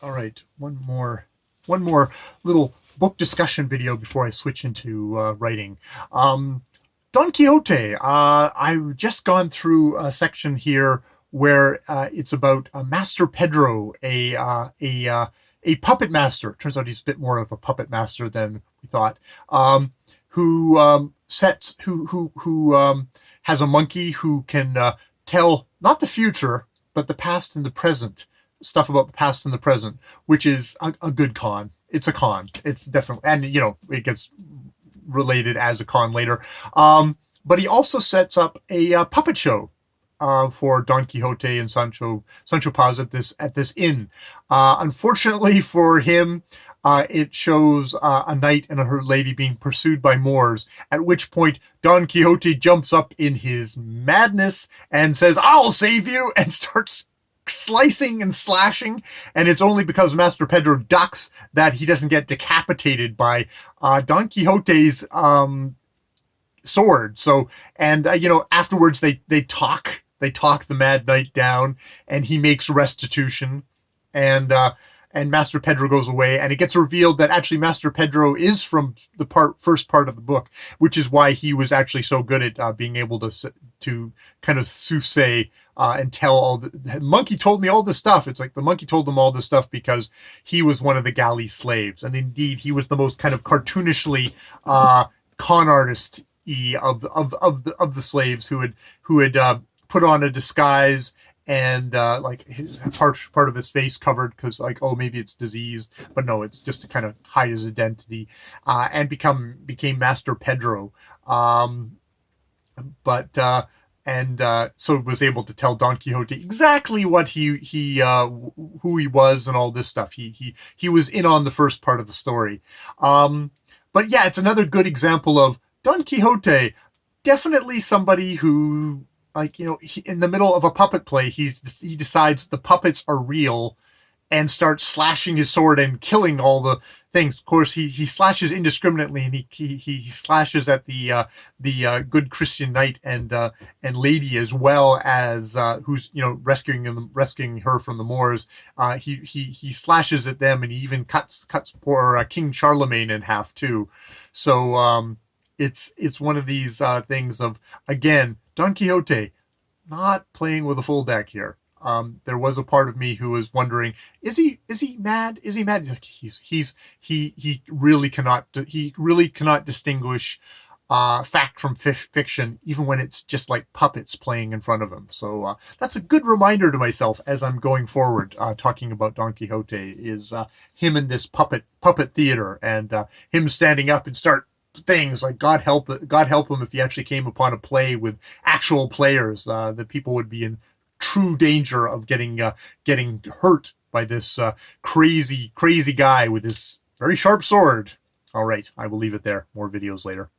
All right, one more little book discussion video before I switch into writing. Um, Don Quixote. I've just gone through a section here where it's about Master Pedro, a puppet master. Turns out he's a bit more of a puppet master than we thought. Who sets who has a monkey who can tell not the future but the past and the present, stuff about the past and the present, which is a good con. It's a con. It's definitely, and it gets related as a con later. But he also sets up a puppet show for Don Quixote and Sancho Paz at this inn. Unfortunately for him, it shows a knight and her lady being pursued by Moors. At which point Don Quixote jumps up in his madness and says, "I'll save you," and starts slicing and slashing, and it's only because Master Pedro ducks that he doesn't get decapitated by Don Quixote's sword. So, and afterwards they talk the Mad Knight down, and he makes restitution, and Master Pedro goes away, and it gets revealed that actually Master Pedro is from the first part of the book, which is why he was actually so good at being able to kind of soothsay and tell all the monkey told me all this stuff. It's like the monkey told him all this stuff because he was one of the galley slaves, and indeed he was the most kind of cartoonishly con artist of the slaves who had put on a disguise and like his part of his face covered because like, oh, maybe it's diseased, but no, it's just to kind of hide his identity, and became Master Pedro. But so was able to tell Don Quixote exactly what who he was and all this stuff. He was in on the first part of the story. But yeah, it's another good example of Don Quixote, definitely somebody who, like, in the middle of a puppet play, he decides the puppets are real and starts slashing his sword and killing all the things. Of course, he slashes indiscriminately, and he slashes at the good Christian knight and lady, as well as who's rescuing her from the Moors. He slashes at them, and he even cuts poor King Charlemagne in half too. So it's one of these things of, again, Don Quixote not playing with a full deck here. There was a part of me who was wondering, is he mad? Is he mad? He really cannot distinguish fact from fiction, even when it's just like puppets playing in front of him. So that's a good reminder to myself as I'm going forward, talking about Don Quixote, is him in this puppet theater, and him standing up and start things like, God help him if he actually came upon a play with actual players. The people would be in true danger of getting hurt by this crazy guy with this very sharp sword. All right, I will leave it there. More videos later.